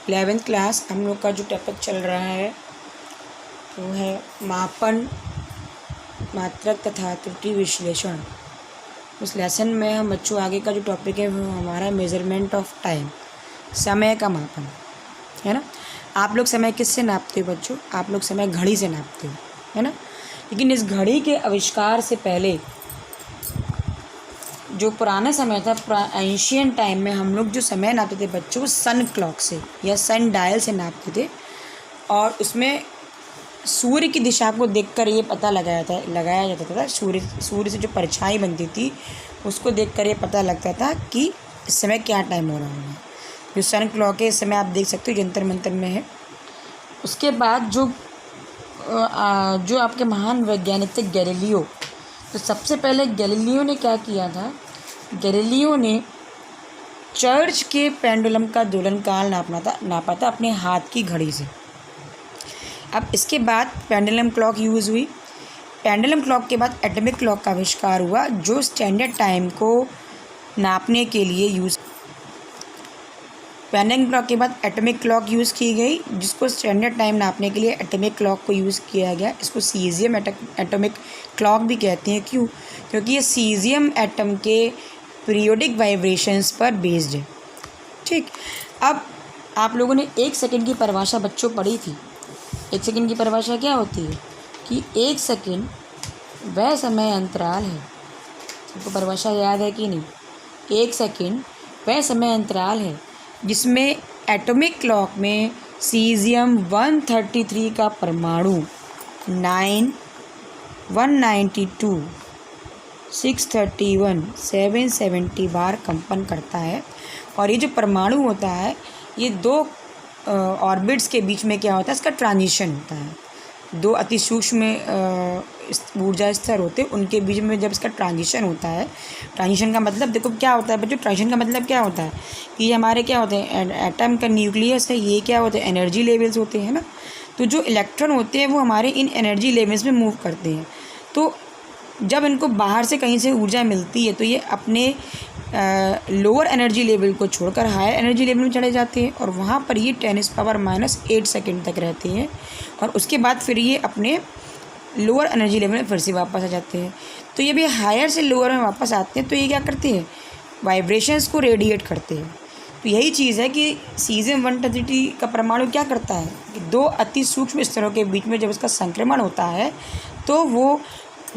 11th class हम लोग का जो टॉपिक चल रहा है वो है मापन, मात्रक तथा त्रुटि विश्लेषण। उस लेसन में हम बच्चों आगे का जो टॉपिक है वो हमारा मेजरमेंट ऑफ टाइम, समय का मापन है ना। आप लोग समय किससे नापते हो बच्चों? आप लोग समय घड़ी से नापते हो, है ना। लेकिन इस घड़ी के आविष्कार से पहले जो पुराना समय था, एंशियंट टाइम में हम लोग जो समय नापते थे बच्चों, वो सन क्लॉक से या सन डायल से नापते थे। और उसमें सूर्य की दिशा को देखकर ये पता लगाया जाता था। सूर्य से जो परछाई बनती थी उसको देखकर ये पता लगता था कि इस समय क्या टाइम हो रहा है। जो सन क्लॉक है इस समय आप देख सकते हो जंतर मंतर में है। उसके बाद जो आपके महान वैज्ञानिक थे गैलीलियो, तो सबसे पहले गैलीलियो ने क्या किया था, गैलीलियो ने चर्च के पेंडुलम का दोलन काल नापा था अपने हाथ की घड़ी से। अब इसके बाद पेंडुलम क्लॉक यूज़ हुई। पेंडुलम क्लॉक के बाद एटॉमिक क्लॉक का आविष्कार हुआ जो स्टैंडर्ड टाइम को नापने के लिए यूज़। पेंडुलम क्लॉक के बाद एटॉमिक क्लॉक यूज़ की गई, जिसको स्टैंडर्ड टाइम नापने के लिए एटॉमिक क्लॉक को यूज़ किया गया। इसको सीजियम एटॉमिक क्लॉक भी कहते हैं। क्यों? क्योंकि ये सीजियम एटम के पीरियोडिक वाइब्रेशंस पर बेस्ड है। ठीक, अब आप लोगों ने 1 सेकंड की परिभाषा बच्चों पढ़ी थी। 1 सेकंड की परिभाषा क्या होती है कि 1 सेकंड वह समय अंतराल है। सबको परिभाषा याद है कि नहीं? 1 सेकंड वह समय अंतराल है जिसमें एटॉमिक क्लॉक में सीजियम 133 का परमाणु 9, 192, 631, 770 बार कंपन करता है। और ये जो परमाणु होता है ये 2 ऑर्बिट्स के बीच में क्या होता है, इसका ट्रांजिशन होता है। 2 अति सूक्ष्म ऊर्जा स्तर होते हैं, उनके बीच में जब इसका ट्रांजिशन होता है, ट्रांजिशन का मतलब देखो क्या होता है बच्चों, ट्रांजिशन का मतलब क्या होता है कि ये हमारे क्या होते हैं, एटम का न्यूक्लियस है, ये क्या होते हैं, एनर्जी लेवल्स होते हैं ना। तो जो इलेक्ट्रॉन होते हैं वो हमारे इन एनर्जी लेवल्स में मूव करते हैं। तो जब इनको बाहर से कहीं से ऊर्जा मिलती है तो ये अपने लोअर एनर्जी लेवल को छोड़कर हायर एनर्जी लेवल में चले जाते हैं और वहाँ पर ये 10⁻⁻8 सेकंड तक रहते हैं। और उसके बाद फिर ये अपने लोअर एनर्जी लेवल में फिर से वापस आ जाते हैं। तो ये भी हायर से लोअर में वापस आते हैं तो ये क्या करते हैं, वाइब्रेशंस को रेडिएट करते हैं। तो यही चीज़ है कि सीजियम 133 का परमाणु क्या करता है कि 2 अति सूक्ष्म स्तरों के बीच में जब इसका संक्रमण होता है तो वो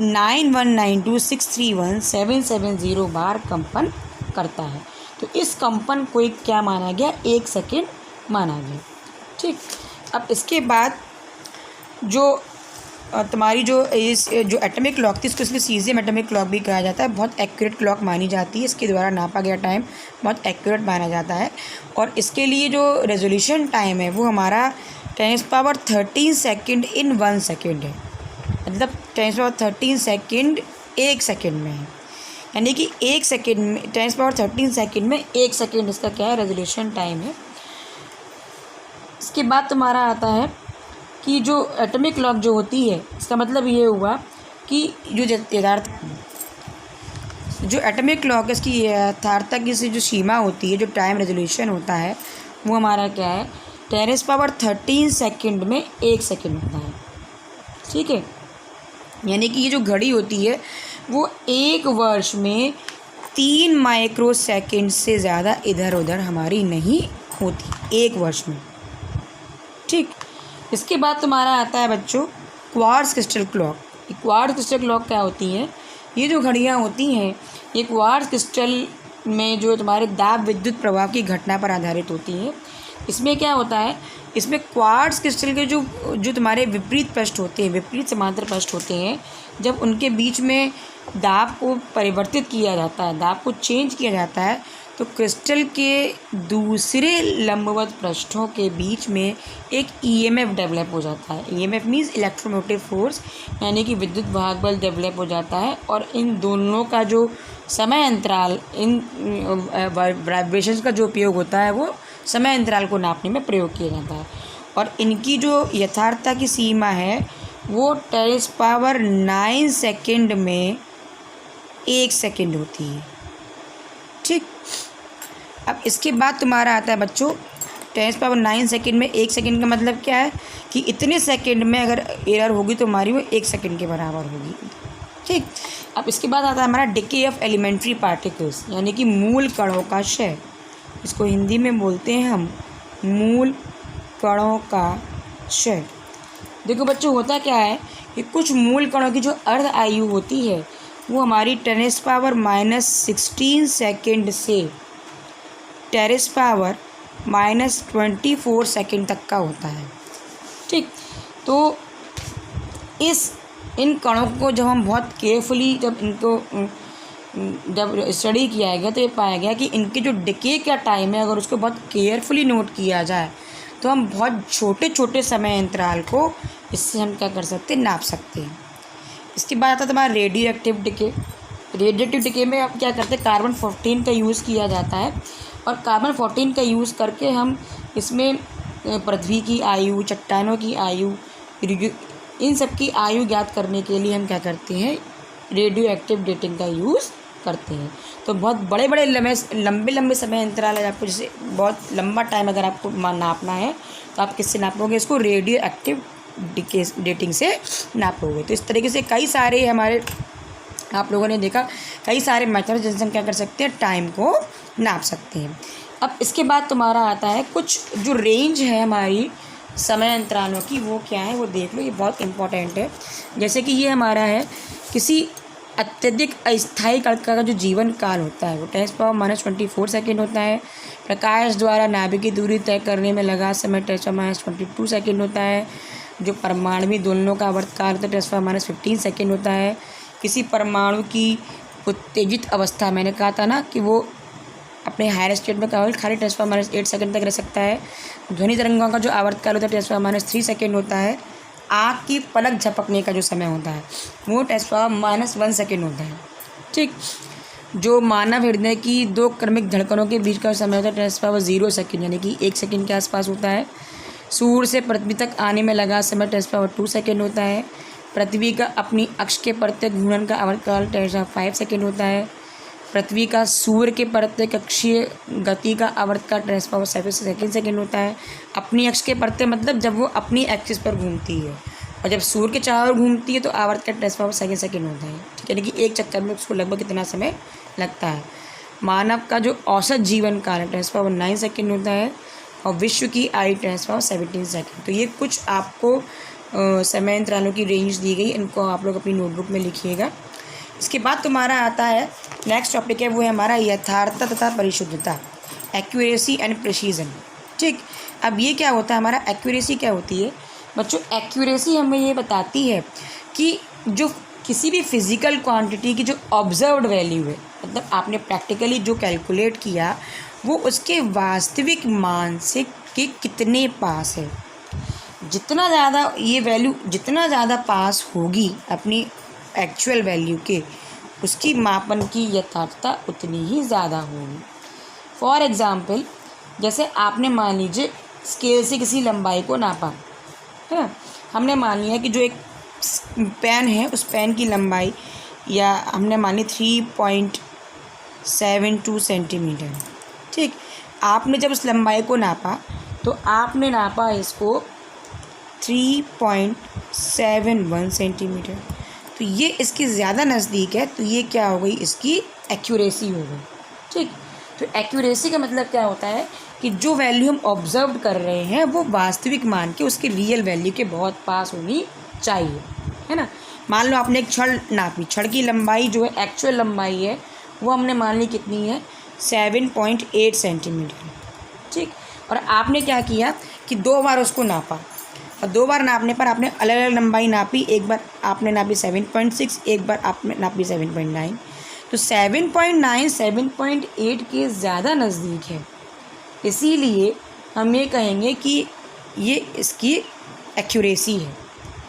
9,192,631,770 बार कंपन करता है। तो इस कंपन को एक क्या माना गया, 1 सेकंड माना गया। ठीक, अब इसके बाद जो तुम्हारी जो एटॉमिक क्लॉक थी इसको इसलिए सीजियम एटॉमिक क्लॉक भी कहा जाता है। बहुत एक्यूरेट क्लॉक मानी जाती है, इसके द्वारा नापा गया टाइम बहुत एक्यूरेट माना जाता है। और इसके लिए जो रेजोल्यूशन टाइम है वो हमारा 10⁻13 सेकंड इन 1 सेकंड है। मतलब 10⁻13 सेकंड 1 सेकंड में है, यानी कि 1 सेकंड में 10⁻13 सेकंड में 1 सेकंड इसका क्या है, रेजोल्यूशन टाइम है। इसके बाद तुम्हारा आता है कि जो एटॉमिक क्लॉक जो होती है इसका मतलब ये हुआ कि जो एटॉमिक क्लॉक है इसकी यथार्थता की जो सीमा होती है, जो टाइम रेजोल्यूशन होता है वो हमारा क्या है, 10⁻13 सेकंड में 1 सेकंड होता है। ठीक है, यानी कि ये जो घड़ी होती है वो 1 वर्ष में 3 माइक्रो सेकंड से ज़्यादा इधर उधर हमारी नहीं होती 1 वर्ष में। ठीक, इसके बाद तुम्हारा आता है बच्चों quartz crystal clock. Quartz crystal clock क्या होती है, ये जो घड़ियाँ होती हैं ये क्वार्ट्ज क्रिस्टल में जो तुम्हारे दाब विद्युत प्रवाह की घटना पर आधारित होती है। इसमें क्या होता है, इसमें क्वार्ट्ज क्रिस्टल के जो तुम्हारे विपरीत पृष्ठ होते हैं, विपरीत समांतर पृष्ठ होते हैं, जब उनके बीच में दाब को परिवर्तित किया जाता है, दाब को चेंज किया जाता है, तो क्रिस्टल के दूसरे लंबवत पृष्ठों के बीच में एक ईएमएफ डेवलप हो जाता है। ईएमएफ मीन्स इलेक्ट्रोमोटिव फोर्स, यानी कि विद्युत वाहक बल डेवलप हो जाता है। और इन दोनों का जो समय अंतराल, इन वाइब्रेशंस का जो उपयोग होता है वो समय अंतराल को नापने में प्रयोग किया जाता है। और इनकी जो यथार्थता की सीमा है वो 10⁻9 सेकंड में 1 सेकंड होती है। ठीक, अब इसके बाद तुम्हारा आता है बच्चों 10⁻⁹ सेकंड में 1 सेकंड का मतलब क्या है कि इतने सेकंड में अगर एरर होगी तो हमारी वो 1 सेकंड के बराबर होगी। ठीक, अब इसके बाद आता है हमारा डिके ऑफ एलिमेंट्री पार्टिकल्स, यानी कि मूल कणों का क्षय। इसको हिंदी में बोलते हैं हम मूल कणों का क्षय। देखो बच्चों, होता क्या है कि कुछ मूल कणों की जो अर्ध आयु होती है वो हमारी 10⁻⁻16 सेकंड से 10⁻⁻24 सेकंड तक का होता है। ठीक, तो इन कणों को जब हम बहुत केयरफुली जब स्टडी किया गया तो ये पाया गया कि इनके जो डिके का टाइम है, अगर उसको बहुत केयरफुली नोट किया जाए तो हम बहुत छोटे छोटे समय अंतराल को इससे हम क्या कर सकते हैं, नाप सकते हैं। इसके बाद आता है तुम्हारा radio active decay. Radio active decay में आप क्या करते हैं, कार्बन 14 का यूज़ किया जाता है और कार्बन 14 का यूज़ करके हम इसमें पृथ्वी की आयु, चट्टानों की आयु, इन सब की आयु ज्ञात करने के लिए हम क्या करते हैं, रेडियो एक्टिव डेटिंग का यूज़ करते हैं। तो बहुत बड़े बड़े लंबे समय अंतराल है, आपको जैसे बहुत लंबा टाइम अगर आपको नापना है तो आप किससे नापोगे, इसको रेडियो एक्टिव डेटिंग से नापोगे। तो इस तरीके से कई सारे हमारे आप लोगों ने देखा कई सारे मेथड जिनसे हम क्या कर सकते हैं, टाइम को नाप सकते हैं। अब इसके बाद तुम्हारा आता है कुछ जो रेंज है हमारी समय अंतरालों की, वो क्या है वो देख लो, ये बहुत इंपॉर्टेंट है। जैसे कि ये हमारा है किसी अत्यधिक अस्थायी कण का जो जीवन काल होता है वो 10⁻⁻24 सेकंड होता है। प्रकाश द्वारा नाभिकीय दूरी तय करने में लगा समय 10⁻22 सेकंड होता है। जो परमाणु दोलनों का आवर्तकाल होता है 10⁻15 सेकंड होता है। किसी परमाणु की उत्तेजित अवस्था, मैंने कहा था ना कि वो अपने हायर स्टेट में केवल खाली 10⁻8 सेकंड तक रह सकता है। ध्वनि तरंगों का जो आवर्तकाल होता है 10⁻3 सेकंड होता है। आँख की पलक झपकने का जो समय होता है वो 10⁻1 सेकंड होता है। ठीक, जो मानव हृदय की 2 क्रमिक धड़कनों के बीच का समय होता है 10⁻0 सेकंड, यानी कि 1 सेकंड के आसपास होता है। सूर्य से पृथ्वी तक आने में लगा समय 10⁻2 सेकंड होता है। पृथ्वी का अपनी अक्ष के प्रत्येक घूर्णन का आवर्तकाल 10⁻5 सेकंड होता है। पृथ्वी का सूर्य के प्रत्येक कक्षीय गति का आवर्तकाल 10⁻7 सेकंड होता है। अपनी अक्ष के प्रत्येक मतलब जब वो अपनी एक्सिस पर घूमती है, और जब सूर्य के चारों ओर घूमती है तो आवर्तकाल 10⁻2 सेकंड होता है। ठीक है, यानी कि एक चक्कर में उसको लगभग कितना समय लगता है। मानव का जो औसत जीवन काल है 10⁻9 सेकंड होता है और विश्व की आयु 10⁻17 सेकंड। तो ये कुछ आपको समय अंतरालों की रेंज दी गई, इनको आप लोग अपनी नोटबुक में लिखिएगा। इसके बाद तुम्हारा आता है नेक्स्ट टॉपिक है, वो है हमारा यथार्थता तथा परिशुद्धता, एक्यूरेसी एंड प्रिसीजन। ठीक, अब ये क्या होता है, हमारा एक्यूरेसी क्या होती है बच्चों? एक्यूरेसी हमें ये बताती है कि जो किसी भी फिज़िकल क्वांटिटी की जो ऑब्जर्व्ड वैल्यू है, मतलब आपने प्रैक्टिकली जो कैलकुलेट किया वो उसके वास्तविक मान से के कितने पास है। जितना ज़्यादा ये वैल्यू जितना ज़्यादा पास होगी अपनी एक्चुअल वैल्यू के, उसकी मापन की यथार्थता उतनी ही ज़्यादा होगी। फॉर एग्ज़ाम्पल, जैसे आपने मान लीजिए स्केल से किसी लंबाई को नापा है ना, हमने मान लिया कि जो एक पेन है उस पेन की लंबाई या हमने मान ली 3.72 सेंटीमीटर। ठीक, आपने जब उस लंबाई को नापा तो आपने नापा इसको 3.71 सेंटीमीटर, तो ये इसकी ज़्यादा नज़दीक है, तो ये क्या हो गई, इसकी एक्यूरेसी हो गई। ठीक, तो एक्यूरेसी का मतलब क्या होता है कि जो वैल्यू हम ऑब्जर्व कर रहे हैं वो वास्तविक मान के उसके रियल वैल्यू के बहुत पास होनी चाहिए, है ना। मान लो आपने एक छड़ नापी, छड़ की लंबाई जो है एक्चुअल लंबाई है वो हमने मान ली कितनी है, 7.8 सेंटीमीटर। ठीक, और आपने क्या किया कि 2 बार उसको नापा, और 2 बार नापने पर आपने अलग अलग लंबाई नापी। एक बार आपने नापी 7.6, एक बार आपने नापी 7.9, तो 7.9 7.8 के ज़्यादा नज़दीक है, इसीलिए हम ये कहेंगे कि ये इसकी एक्यूरेसी है।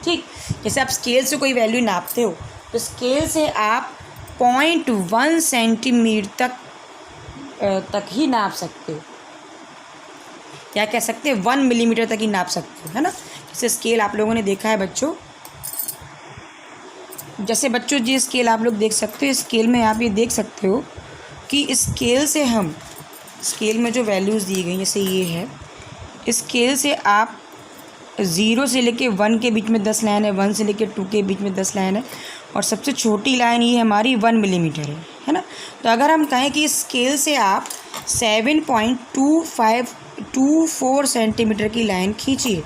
ठीक, जैसे आप स्केल से कोई वैल्यू नापते हो तो स्केल से आप 0.1 सेंटीमीटर तक ही नाप सकते हो, क्या कह सकते हैं 1 मिलीमीटर तक ही नाप सकते हो, है ना। जैसे स्केल आप लोगों ने देखा है बच्चों, जैसे बच्चों जी स्केल आप लोग देख सकते हो, स्केल में आप ये देख सकते हो कि स्केल से हम स्केल में जो वैल्यूज़ दी गई, जैसे ये है, स्केल से आप 0 से लेके 1 के बीच में 10 लाइन है, 1 से लेके 2 के बीच में 10 लाइन है, और सबसे छोटी लाइन ये हमारी 1 मिलीमीटर है ना। तो अगर हम कहें कि स्केल से आप 7.2524 सेंटीमीटर की लाइन खींचिए,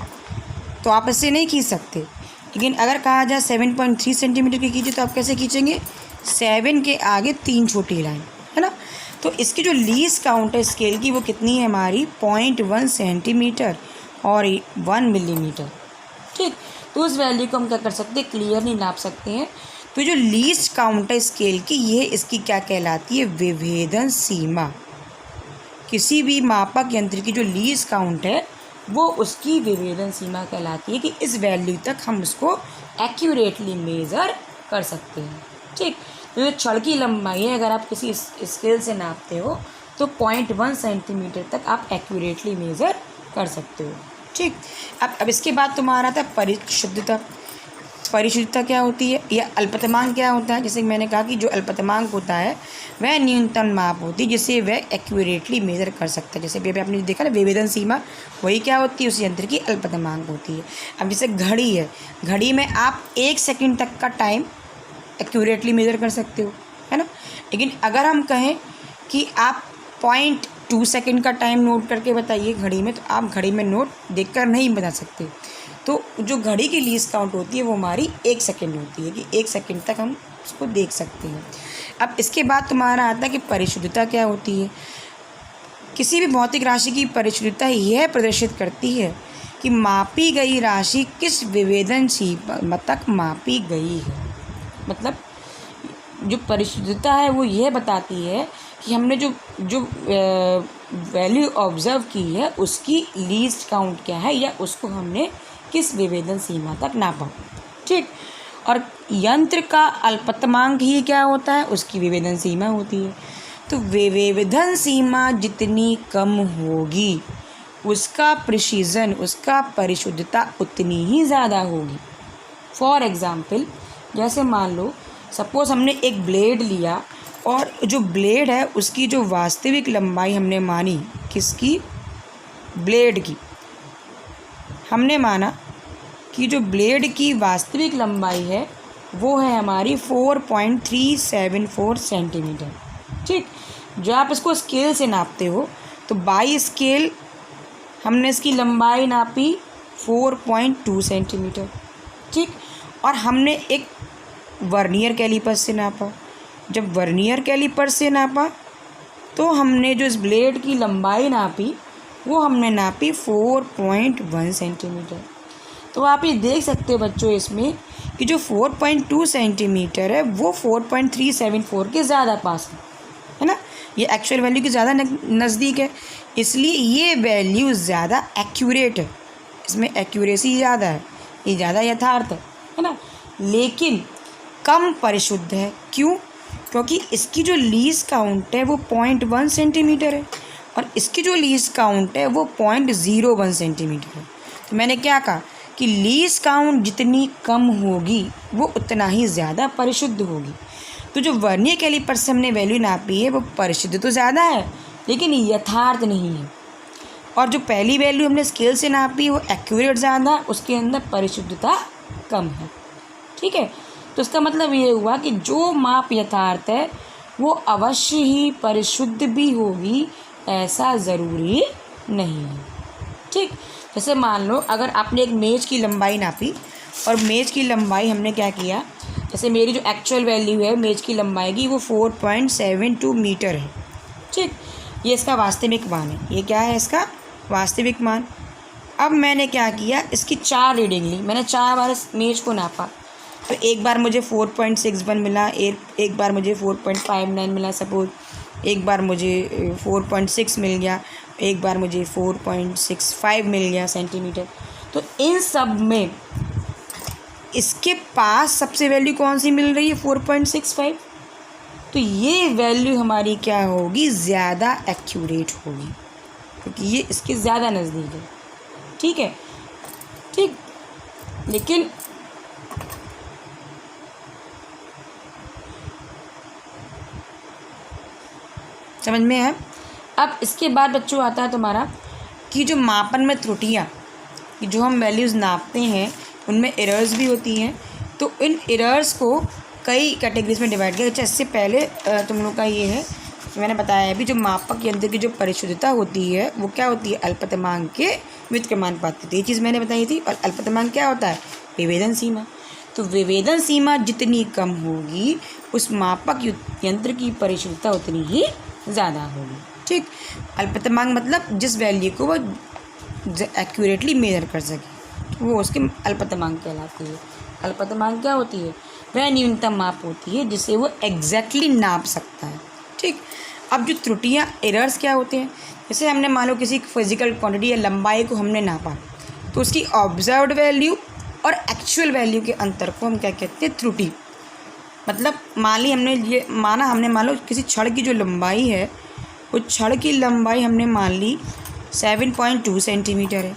तो आप इससे नहीं खींच सकते। लेकिन अगर कहा जाए 7.3 सेंटीमीटर की खींचिए, तो आप कैसे खींचेंगे? 7 के आगे 3 छोटी लाइन, है ना। तो इसकी जो लीस्ट काउंट है स्केल की वो कितनी है हमारी? 0.1 सेंटीमीटर और 1 मिलीमीटर। ठीक, तो उस वैल्यू को हम क्या कर सकते हैं? क्लियरली नाप सकते हैं। तो जो लीस्ट काउंट है स्केल की, ये इसकी क्या कहलाती है? विभेदन सीमा। किसी भी मापक यंत्र की जो लीस्ट काउंट है वो उसकी विभेदन सीमा कहलाती है कि इस वैल्यू तक हम उसको एक्यूरेटली मेज़र कर सकते हैं। ठीक, तो जो छड़ की लंबाई है, अगर आप किसी स्केल से नापते हो तो 0.1 सेंटीमीटर तक आप एक्यूरेटली मेज़र कर सकते हो। ठीक, अब इसके बाद तुम्हारा था परिशुद्धता। परिशुद्धता क्या होती है या अल्पतमांक क्या होता है? जैसे मैंने कहा कि जो अल्पतमांक होता है वह न्यूनतम माप होती है जिसे वह एक्यूरेटली मेज़र कर सकता है। जैसे अभी आपने देखा ना विभेदन सीमा, वही क्या होती है? उस यंत्र की अल्पतमांक होती है। अब जैसे घड़ी है, घड़ी में आप 1 सेकंड तक का टाइम एक्यूरेटली मेज़र कर सकते हो, है ना। लेकिन अगर हम कहें कि आप 0.2 सेकंड का टाइम नोट करके बताइए घड़ी में, तो आप घड़ी में नोट देखकर नहीं बता सकते। तो जो घड़ी की लीस्ट काउंट होती है वो हमारी 1 सेकंड होती है कि 1 सेकंड तक हम उसको देख सकते हैं। अब इसके बाद तुम्हारा आता है कि परिशुद्धता क्या होती है। किसी भी भौतिक राशि की परिशुद्धता यह प्रदर्शित करती है कि मापी गई राशि किस विभेदन सीमा तक मापी गई है। मतलब जो परिशुद्धता है वो यह बताती है कि हमने जो वैल्यू ऑब्जर्व की है उसकी लीस्ट काउंट क्या है या उसको हमने किस विभेदन सीमा तक नापा। ठीक, और यंत्र का अल्पतमांक ही क्या होता है? उसकी विभेदन सीमा होती है। तो विभेदन सीमा जितनी कम होगी उसका प्रिसीजन, उसका परिशुद्धता उतनी ही ज़्यादा होगी। फॉर एग्ज़ाम्पल, जैसे मान लो सपोज़ हमने एक ब्लेड लिया और जो ब्लेड है उसकी जो वास्तविक लंबाई हमने मानी, किसकी? ब्लेड की। हमने माना कि जो ब्लेड की वास्तविक लंबाई है वो है हमारी 4.374 सेंटीमीटर। ठीक, जो आप इसको स्केल से नापते हो तो बाई स्केल हमने इसकी लंबाई नापी 4.2 सेंटीमीटर। ठीक, और हमने एक वर्नियर कैलिपर से नापा। जब वर्नियर कैलिपर से नापा तो हमने जो इस ब्लेड की लंबाई नापी वो हमने नापी 4.1 सेंटीमीटर। तो आप ये देख सकते हो बच्चों इसमें कि जो 4.2 सेंटीमीटर है वो 4.374 के ज़्यादा पास है ना। ये एक्चुअल वैल्यू के ज़्यादा नज़दीक है, इसलिए ये वैल्यू ज़्यादा एक्यूरेट है, इसमें एक्यूरेसी ज़्यादा है, ये ज़्यादा यथार्थ है ना। लेकिन कम परिशुद्ध है। क्यों? क्योंकि इसकी जो लीस्ट काउंट है वो 0.1 सेंटीमीटर है और इसकी जो लीस्ट काउंट है वो 0.01 सेंटीमीटर है। तो मैंने क्या कहा कि लीस्ट काउंट जितनी कम होगी वो उतना ही ज़्यादा परिशुद्ध होगी। तो जो वर्नियर कैलिपर से हमने वैल्यू नापी है वो परिशुद्ध तो ज़्यादा है लेकिन यथार्थ नहीं है, और जो पहली वैल्यू हमने स्केल से नापी वो एक्यूरेट ज़्यादा, उसके अंदर परिशुद्धता कम है। ठीक है, तो इसका मतलब ये हुआ कि जो माप यथार्थ है वो अवश्य ही परिशुद्ध भी होगी, ऐसा ज़रूरी नहीं है। ठीक, जैसे मान लो अगर आपने एक मेज़ की लंबाई नापी और मेज़ की लंबाई हमने क्या किया, जैसे मेरी जो एक्चुअल वैल्यू है मेज़ की लंबाई की वो 4.72 मीटर है। ठीक, ये इसका वास्तविक मान है। ये क्या है? इसका वास्तविक मान। अब मैंने क्या किया, इसकी 4 रीडिंग ली, मैंने 4 बार इस मेज़ को नापा। तो एक बार मुझे 4.61 मिला, एक बार मुझे 4.59 मिला सपोज, एक बार मुझे 4.6 मिल गया, एक बार मुझे 4.65 मिल गया सेंटीमीटर। तो इन सब में इसके पास सबसे वैल्यू कौन सी मिल रही है? 4.65। तो ये वैल्यू हमारी क्या होगी? ज़्यादा एक्यूरेट होगी क्योंकि ये इसके ज़्यादा नज़दीक है। ठीक है, ठीक, लेकिन समझ में है। अब इसके बाद बच्चों आता है तुम्हारा कि जो मापन में त्रुटियाँ, कि जो हम वैल्यूज़ नापते हैं उनमें एरर्स भी होती हैं। तो इन एरर्स को कई कैटेगरीज में डिवाइड किया। इससे पहले तुम लोग का ये है, मैंने बताया अभी, जो मापक यंत्र की जो परिशुद्धता होती है वो क्या होती है, अल्पतमांक के व्युत्क्रमानुपात होती है। ये चीज़ मैंने बताई थी। और अल्पतमांक क्या होता है, विभेदन सीमा। तो विभेदन सीमा जितनी कम होगी उस मापक यंत्र की परिशुद्धता उतनी ही ज़्यादा होगी। ठीक, अल्पतमांक मतलब जिस वैल्यू को वो एक्यूरेटली मेजर कर सके वो उसके अल्पतमांक कहलाती है। अल्पतमांक क्या होती है, वह न्यूनतम माप होती है जिसे वो एग्जैक्टली नाप सकता है। ठीक, अब जो त्रुटियाँ, एरर्स क्या होते हैं, जैसे हमने मान लो किसी फिजिकल क्वांटिटी या लंबाई को हमने नापा, तो उसकी ऑब्जर्व्ड वैल्यू और एक्चुअल वैल्यू के अंतर को हम क्या कहते हैं, त्रुटि। मतलब मान लो किसी छड़ की जो लंबाई है, वो छड़ की लंबाई हमने मान ली 7.2 सेंटीमीटर है।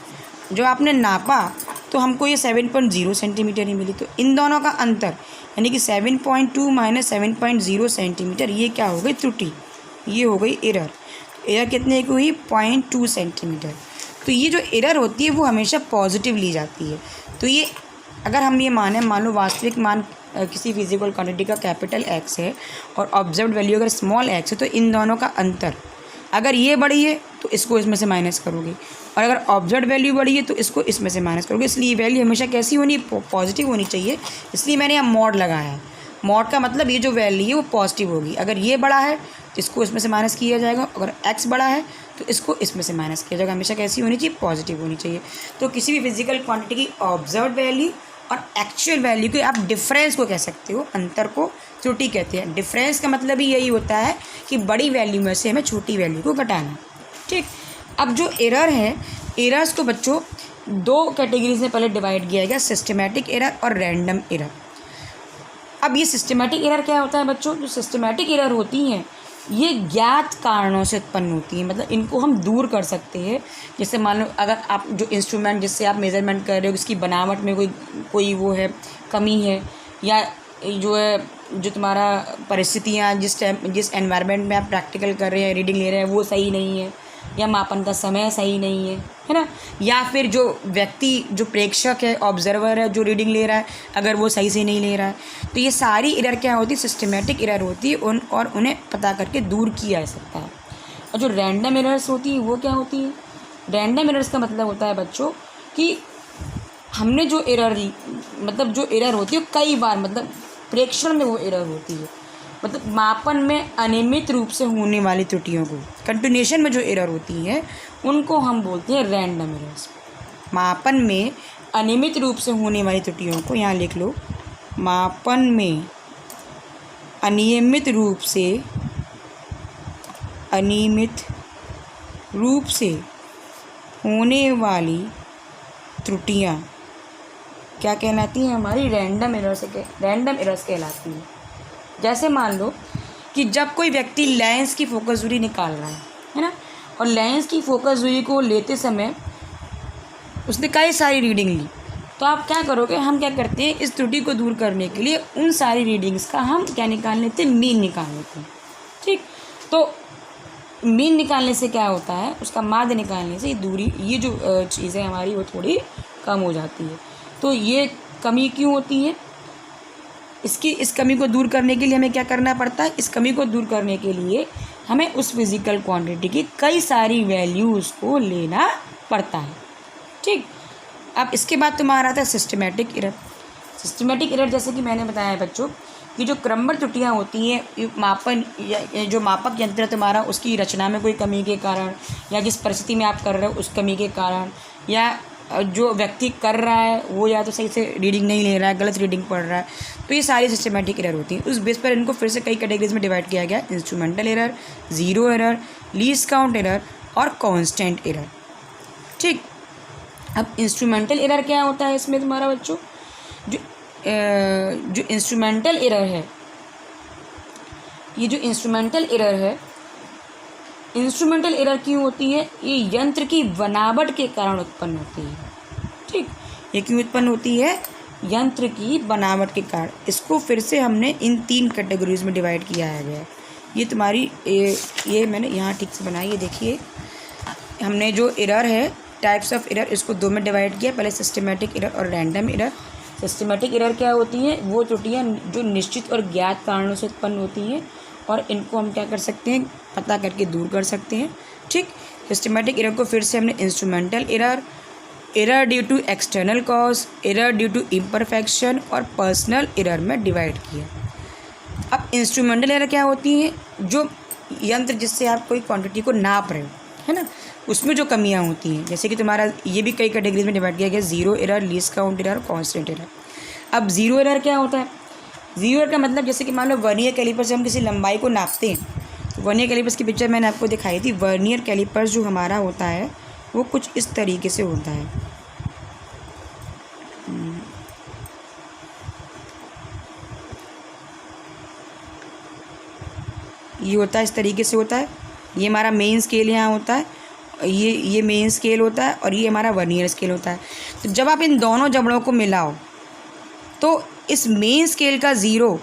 जो आपने नापा तो हमको ये 7.0 सेंटीमीटर ही मिली। तो इन दोनों का अंतर यानी कि 7.2 माइनस 7.0 सेंटीमीटर, ये क्या हो गई, त्रुटि, ये हो गई एरर। एरर कितने की हुई, 0.2 सेंटीमीटर। तो ये जो एरर होती है वो हमेशा पॉजिटिव ली जाती है। तो ये अगर हम ये मान लो वास्तविक मान किसी फिजिकल क्वांटिटी का कैपिटल एक्स है और ऑब्जर्व्ड वैल्यू अगर स्मॉल एक्स है, तो इन दोनों का अंतर अगर ये बड़ी है तो इसको इसमें से माइनस करोगे, और अगर ऑब्जर्व्ड वैल्यू बड़ी है तो इसको इसमें से माइनस करोगे। इसलिए वैल्यू हमेशा कैसी होनी, पॉजिटिव होनी चाहिए। इसलिए मैंने यहाँ मॉड लगाया है। मॉड का मतलब ये जो वैल्यू है वो पॉजिटिव होगी। अगर ये बड़ा है तो इसको इसमें से माइनस किया जाएगा, अगर एक्स बड़ा है तो इसको इसमें से माइनस किया जाएगा। हमेशा कैसी होनी चाहिए, पॉजिटिव होनी चाहिए। तो किसी भी फिजिकल क्वांटिटी की ऑब्जर्व्ड वैल्यू और एक्चुअल वैल्यू के आप डिफरेंस को कह सकते हो, अंतर को त्रुटि कहते हैं। डिफरेंस का मतलब ही यही होता है कि बड़ी वैल्यू में से हमें छोटी वैल्यू को घटाना। ठीक, अब जो एरर है, एरर्स को बच्चों दो कैटेगरीज में पहले डिवाइड किया गया, सिस्टमेटिक एरर और रैंडम एरर। अब ये सिस्टमेटिक एरर क्या होता है बच्चों, जो सिस्टमेटिक एरर होती हैं ये ज्ञात कारणों से उत्पन्न होती है। मतलब इनको हम दूर कर सकते हैं। जैसे मान लो अगर आप जो इंस्ट्रूमेंट जिससे आप मेज़रमेंट कर रहे हो उसकी बनावट में कोई वो है, कमी है, या जो तुम्हारा परिस्थितियाँ जिस एनवायरनमेंट में आप प्रैक्टिकल कर रहे हैं, रीडिंग ले रहे हैं, वो सही नहीं है, या मापन का समय सही नहीं है ना, या फिर जो व्यक्ति, जो प्रेक्षक है, ऑब्जर्वर है, जो रीडिंग ले रहा है, अगर वो सही से नहीं ले रहा है, तो ये सारी एरर क्या होती है, सिस्टमेटिक एरर होती है। और उन्हें पता करके दूर किया जा सकता है। और जो रैंडम एरर्स होती है वो क्या होती है, रैंडम एरर्स का मतलब होता है बच्चों कि हमने जो एरर होती है कई बार, मतलब प्रेक्षण में वो एरर होती है, मतलब मापन में अनियमित रूप से होने वाली त्रुटियों को, कंटिन्यूएशन में जो एरर होती है उनको हम बोलते हैं रैंडम एरर्स। मापन में अनियमित रूप से होने वाली त्रुटियों को यहाँ लिख लो, मापन में अनियमित रूप से होने वाली त्रुटियाँ क्या कहलाती हैं, हमारी रैंडम एरर्स कहलाती हैं। जैसे मान लो कि जब कोई व्यक्ति लेंस की फोकस दूरी निकाल रहा है ना, और लेंस की फोकस दूरी को लेते समय उसने कई सारी रीडिंग ली, तो आप क्या करोगे, हम क्या करते हैं, इस त्रुटि को दूर करने के लिए उन सारी रीडिंग्स का हम क्या निकाल लेते हैं, मीन निकाल लेते हैं। ठीक, तो मीन निकालने से क्या होता है, उसका माध्य निकालने से दूरी, ये जो चीज़ें हमारी वो थोड़ी कम हो जाती है। तो ये कमी क्यों होती है, इस कमी को दूर करने के लिए हमें क्या करना पड़ता है, इस कमी को दूर करने के लिए हमें उस फिज़िकल क्वांटिटी की कई सारी वैल्यूज़ को लेना पड़ता है। ठीक, अब इसके बाद तुम्हारा आता है सिस्टमेटिक एरर। सिस्टमेटिक एरर जैसे कि मैंने बताया है बच्चों कि जो क्रमबद्ध त्रुटियाँ होती हैं मापन, या जो मापक यंत्र तुम्हारा उसकी रचना में कोई कमी के कारण, या जिस परिस्थिति में आप कर रहे हो उस कमी के कारण, या जो व्यक्ति कर रहा है वो या तो सही से रीडिंग नहीं ले रहा है, गलत रीडिंग पढ़ रहा है, तो ये सारी सिस्टमेटिक एरर होती हैं। उस बेस पर इनको फिर से कई कैटेगरीज में डिवाइड किया गया, instrumental error, zero error, least count error और कांस्टेंट एरर। ठीक, अब इंस्ट्रूमेंटल एरर क्या होता है इसमें तुम्हारा बच्चों, जो इंस्ट्रूमेंटल एरर है, ये जो इंस्ट्रूमेंटल एरर क्यों होती है, ये यंत्र की बनावट के कारण उत्पन्न होती है। ठीक, ये क्यों उत्पन्न होती है, यंत्र की बनावट के कारण। इसको फिर से हमने इन 3 कैटेगरीज में डिवाइड किया है गया। ये तुम्हारी ये मैंने यहाँ ठीक से बनाई है, देखिए हमने जो एरर है, टाइप्स ऑफ एरर, इसको दो में डिवाइड किया, पहले सिस्टमेटिक एरर और रैंडम एरर। सिस्टमेटिक एरर क्या होती हैं? वो त्रुटियाँ जो निश्चित और ज्ञात कारणों से उत्पन्न होती हैं और इनको हम क्या कर सकते हैं, पता करके दूर कर सकते हैं। ठीक, सिस्टमेटिक एरर को फिर से हमने instrumental error, error due to external cause, error due to imperfection और पर्सनल एरर में डिवाइड किया। अब इंस्ट्रूमेंटल एरर क्या होती हैं? जो यंत्र जिससे आप कोई क्वांटिटी को नाप रहे हो, है ना, उसमें जो कमियां होती हैं, जैसे कि तुम्हारा ये भी कई कैटेगरीज में डिवाइड किया गया, zero error, least count error, constant error. अब जीरो एरर क्या होता है? जीरो एरर का मतलब जैसे कि मान लो वर्नियर कैलिपर से हम किसी लंबाई को नापते हैं, तो वर्नियर कैलिपर्स की पिक्चर मैंने आपको दिखाई थी। वर्नियर कैलिपर्स जो हमारा होता है वो कुछ इस तरीके से होता है। ये होता है, इस तरीके से होता है। ये हमारा मेन स्केल यहाँ होता है, ये मेन स्केल होता है और ये हमारा वर्नियर स्केल होता है। तो जब आप इन दोनों जबड़ों को मिलाओ तो इस मेन स्केल का ज़ीरो,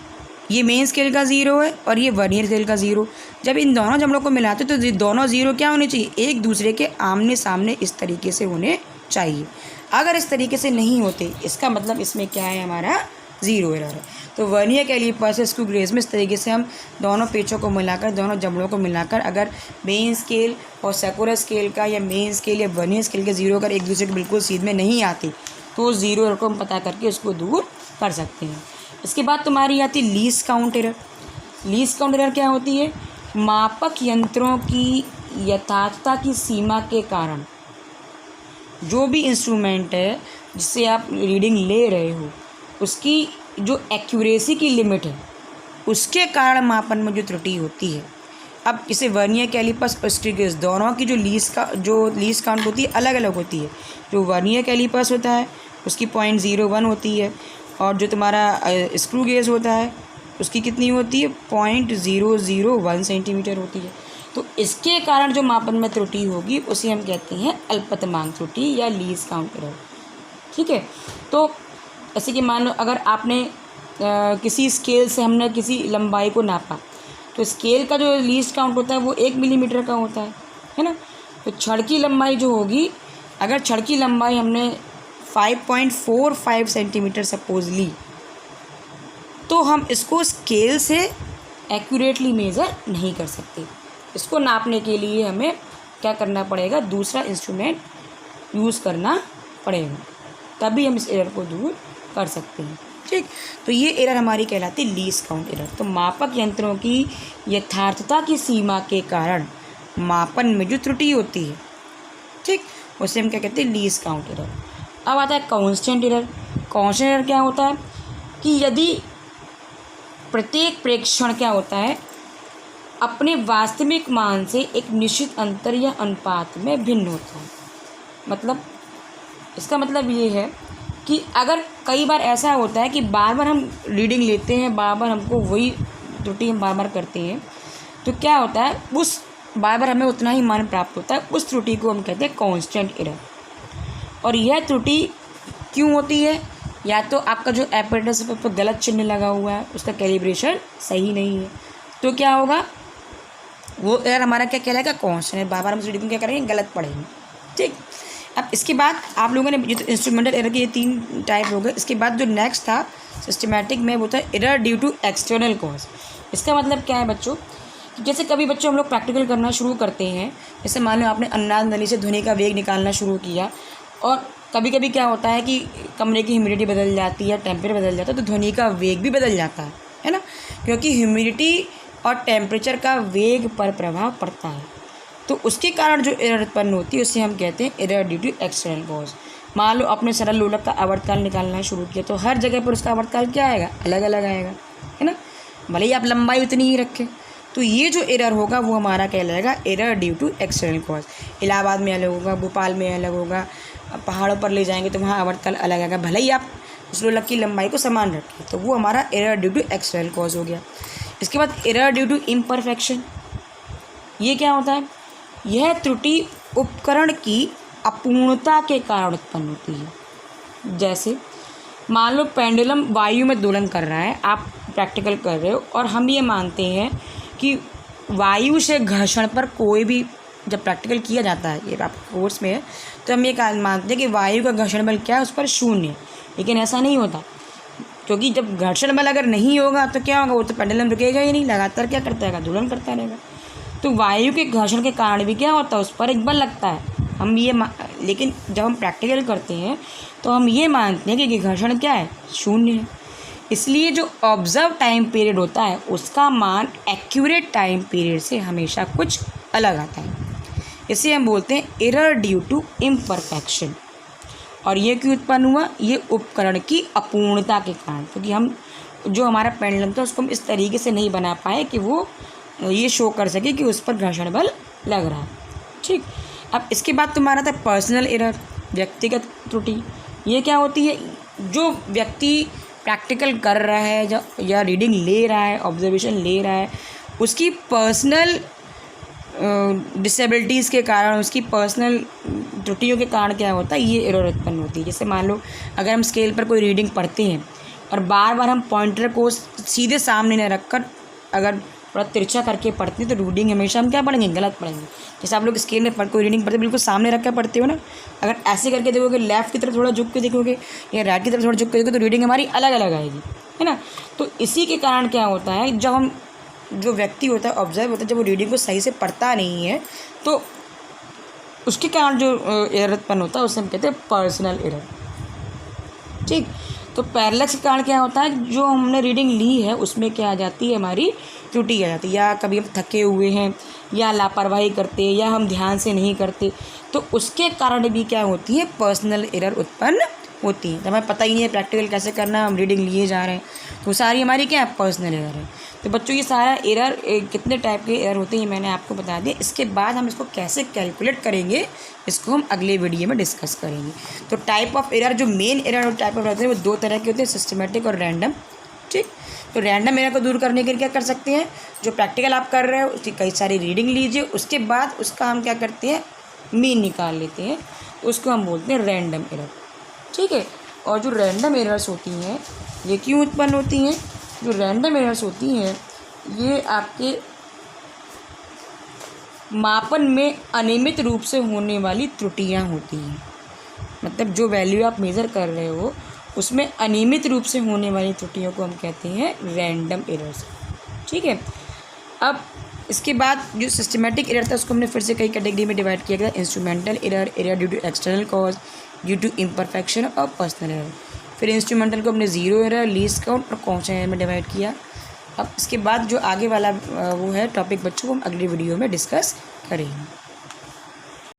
ये मेन स्केल का ज़ीरो है और ये वर्नियर स्केल का ज़ीरो। जब इन दोनों जबड़ों को मिलाते तो दोनों ज़ीरो क्या होने चाहिए? एक दूसरे के आमने सामने इस तरीके से होने चाहिए। अगर इस तरीके से नहीं होते, इसका मतलब इसमें क्या है, हमारा ज़ीरो एरर है। तो वर्नियर कैलिपर्स से स्क्रू गेज में इस तरीके से हम दोनों पेचों को मिलाकर, दोनों जबड़ों को मिलाकर अगर मेन स्केल और सेकुलर स्केल का या मेन स्केल या वर्नियर स्केल के ज़ीरो अगर एक दूसरे के बिल्कुल सीध में नहीं आते तो ज़ीरो एरर को हम पता करके उसको दूर कर सकते हैं। इसके बाद तुम्हारी आती है least count error. Least count error क्या होती है? मापक यंत्रों की यथार्थता की सीमा के कारण जो भी इंस्ट्रूमेंट है जिससे आप रीडिंग ले रहे हो, उसकी जो एक्यूरेसी की लिमिट है, उसके कारण मापन में जो त्रुटि होती है। अब इसे वर्नियर कैलिपर्स और स्क्रू गेज दोनों की जो लीस्ट काउंट होती है अलग अलग होती है। जो वर्नियर कैलिपर्स होता है उसकी 0.01 होती है और जो तुम्हारा स्क्रू गेज होता है उसकी कितनी होती है? 0.001 सेंटीमीटर होती है। तो इसके कारण जो मापन में त्रुटि होगी उसे हम कहते हैं अल्पतमांक त्रुटि या लीस्ट काउंट एरर। ठीक है, तो ऐसे कि मान लो अगर आपने किसी स्केल से हमने किसी लंबाई को नापा, तो स्केल का जो लीस्ट काउंट होता है वो 1 मिलीमीटर का होता है ना। तो छड़ की लंबाई जो होगी, अगर छड़ की लंबाई हमने 5.45 सेंटीमीटर सपोज ली, तो हम इसको स्केल से एक्यूरेटली मेज़र नहीं कर सकते। इसको नापने के लिए हमें क्या करना पड़ेगा? दूसरा इंस्ट्रूमेंट यूज़ करना पड़ेगा, तभी हम इस एरर को दूर कर सकते हैं। ठीक, तो ये एरर हमारी कहलाती है लीस्ट काउंट एरर। तो मापक यंत्रों की यथार्थता की सीमा के कारण मापन में जो त्रुटि होती है, ठीक, उसे हम क्या कहते हैं? Least count error. अब आता है कांस्टेंट एरर। कांस्टेंट एरर क्या होता है कि यदि प्रत्येक प्रेक्षण क्या होता है, अपने वास्तविक मान से एक निश्चित अंतर या अनुपात में भिन्न होता है। मतलब इसका मतलब ये है कि अगर कई बार ऐसा होता है कि बार बार हम रीडिंग लेते हैं, बार बार हमको वही त्रुटि हम बार बार करते हैं, तो क्या होता है, उस बार बार हमें उतना ही मान प्राप्त होता है। उस त्रुटि को हम कहते हैं कांस्टेंट एरर। और यह त्रुटि क्यों होती है? या तो आपका जो एपरेटस पर गलत चिन्ह लगा हुआ है, उसका कैलिब्रेशन सही नहीं है, तो क्या होगा, वो एरर हमारा क्या कहलाएगा? कांस्टेंट। बार बार हम रीडिंग क्या करेंगे? गलत पढ़ेंगे। ठीक, अब इसके बाद आप लोगों ने ये तो इंस्ट्रूमेंटल एरर के ये 3 टाइप हो गए। इसके बाद जो नेक्स्ट था सिस्टमैटिक में, वो था error due to external cause. इसका मतलब क्या है बच्चों? जैसे कभी बच्चों हम लोग प्रैक्टिकल करना शुरू करते हैं, जैसे मान लो आपने अन्नाद नली से ध्वनि का वेग निकालना शुरू किया, और कभी कभी क्या होता है कि कमरे की ह्यूमिडिटी बदल जाती है, टेम्परेचर बदल जाता है, तो ध्वनि का वेग भी बदल जाता है ना, क्योंकि ह्यूमिडिटी और टेम्परेचर का वेग पर प्रभाव पड़ता है। तो उसके कारण जो एरर उत्पन्न होती है उसे हम कहते हैं error due to external cause. मान लो अपने सरल लोलक का आवर्तकाल निकालना शुरू किया, तो हर जगह पर उसका आवर्तकाल क्या आएगा? अलग अलग आएगा, है ना, भले ही आप लंबाई उतनी ही रखें। तो ये जो एरर होगा वो हमारा कहलाएगा error due to external cause. Allahabad में अलग होगा, भोपाल में अलग होगा, पहाड़ों पर ले जाएंगे तो वहाँ आवर्तकाल अलग आएगा, भले ही आप उस लोलक की लंबाई को समान रखें। तो वो हमारा error due to external cause हो गया। इसके बाद एरर ड्यू टू इम्परफेक्शन। ये क्या होता है? यह त्रुटि उपकरण की अपूर्णता के कारण उत्पन्न होती है। जैसे मान लो पेंडुलम वायु में दोलन कर रहा है, आप प्रैक्टिकल कर रहे हो, और हम ये मानते हैं कि वायु से घर्षण पर कोई भी जब प्रैक्टिकल किया जाता है, ये आप कोर्स में है, तो हम ये मानते हैं कि वायु का घर्षण बल क्या है, उस पर शून्य है। लेकिन ऐसा नहीं होता, क्योंकि जब घर्षण बल अगर नहीं होगा तो क्या होगा, वो तो पेंडुलम रुकेगा ही नहीं, लगातार क्या करता रहेगा, दोलन करता रहेगा। तो वायु के घर्षण के कारण भी क्या होता है, उस पर एक बल लगता है। हम ये लेकिन जब हम प्रैक्टिकल करते हैं तो हम ये मानते हैं कि घर्षण क्या है, शून्य है। इसलिए जो ऑब्जर्व टाइम पीरियड होता है उसका मान एक्यूरेट टाइम पीरियड से हमेशा कुछ अलग आता है। इसे हम बोलते हैं एरर ड्यू टू इम्परफेक्शन। और ये क्यों उत्पन्न हुआ, ये उपकरण की अपूर्णता के कारण, क्योंकि हम जो हमारा पेंडुलम था उसको हम इस तरीके से नहीं बना पाए कि वो ये शो कर सके कि उस पर घर्षण बल लग रहा है। ठीक, अब इसके बाद तुम्हारा था पर्सनल एरर, व्यक्तिगत त्रुटि। ये क्या होती है, जो व्यक्ति प्रैक्टिकल कर रहा है या रीडिंग ले रहा है, ऑब्जर्वेशन ले रहा है, उसकी पर्सनल डिसेबिलिटीज़ के कारण, उसकी पर्सनल त्रुटियों के कारण क्या होता है, ये एरर उत्पन्न होती है। जैसे मान लो अगर हम स्केल पर कोई रीडिंग पढ़ते हैं और बार बार हम पॉइंटर को सीधे सामने न रखकर अगर थोड़ा तिरछा करके पढ़ते हैं तो रीडिंग हमेशा हम क्या पढ़ेंगे, गलत पढ़ेंगे। जैसे आप लोग स्केल में कोई रीडिंग पढ़ते बिल्कुल सामने रख कर पढ़ते हो ना, अगर ऐसे करके देखोगे, लेफ्ट की तरफ थोड़ा झुक के देखोगे या राइट की तरफ थोड़ा झुक के देखोगे, तो रीडिंग हमारी अलग अलग आएगी, है ना। तो इसी के कारण क्या होता है, जब हम जो व्यक्ति होता है, ऑब्जर्व होता है, जब वो रीडिंग को सही से पढ़ता नहीं है तो उसके कारण जो एरर उत्पन्न होता है उसे हम कहते हैं पर्सनल एरर। ठीक, तो पैरेलैक्स के कारण क्या होता है, जो हमने रीडिंग ली है उसमें क्या आ जाती है, हमारी त्रुटि आ जाती है। या कभी हम थके हुए हैं या लापरवाही करते हैं या हम ध्यान से नहीं करते, तो उसके कारण भी क्या होती है, पर्सनल एरर उत्पन्न होती है। तो हमें पता ही नहीं है प्रैक्टिकल कैसे करना है, हम रीडिंग लिए जा रहे हैं, तो सारी हमारी क्या है, पर्सनल एरर है। तो बच्चों ये सारा एरर कितने टाइप के एरर होते हैं मैंने आपको बता दिया। इसके बाद हम इसको कैसे कैलकुलेट करेंगे, इसको हम अगले वीडियो में डिस्कस करेंगे। तो टाइप ऑफ एरर, जो मेन एरर और टाइप ऑफ एरर होते हैं वो दो तरह के होते हैं, सिस्टमेटिक और रैंडम। ठीक, तो रैंडम एरर को दूर करने के लिए क्या कर सकते हैं, जो प्रैक्टिकल आप कर रहे हो उसकी कई सारी रीडिंग लीजिए, उसके बाद उसका हम क्या करते हैं, मीन निकाल लेते हैं, उसको हम बोलते हैं रैंडम एरर। ठीक है, और जो रैंडम एरर्स होती हैं ये क्यों उत्पन्न होती हैं, जो रैंडम एरर्स होती हैं ये आपके मापन में अनियमित रूप से होने वाली त्रुटियां होती हैं। मतलब जो वैल्यू आप मेज़र कर रहे हो उसमें अनियमित रूप से होने वाली त्रुटियों को हम कहते हैं रैंडम एरर्स। ठीक है, अब इसके बाद जो सिस्टमेटिक एरर था उसको हमने फिर से कई कैटेगरी में डिवाइड किया गया, instrumental error, error due to external cause, due to imperfection और पर्सनल एरर। फिर इंस्ट्रूमेंटल को हमने ज़ीरो एरर, लीस्ट काउंट और कॉन्स्टेंट एरर में डिवाइड किया। अब इसके बाद जो आगे वाला वो है टॉपिक बच्चों को हम अगली वीडियो में डिस्कस करेंगे।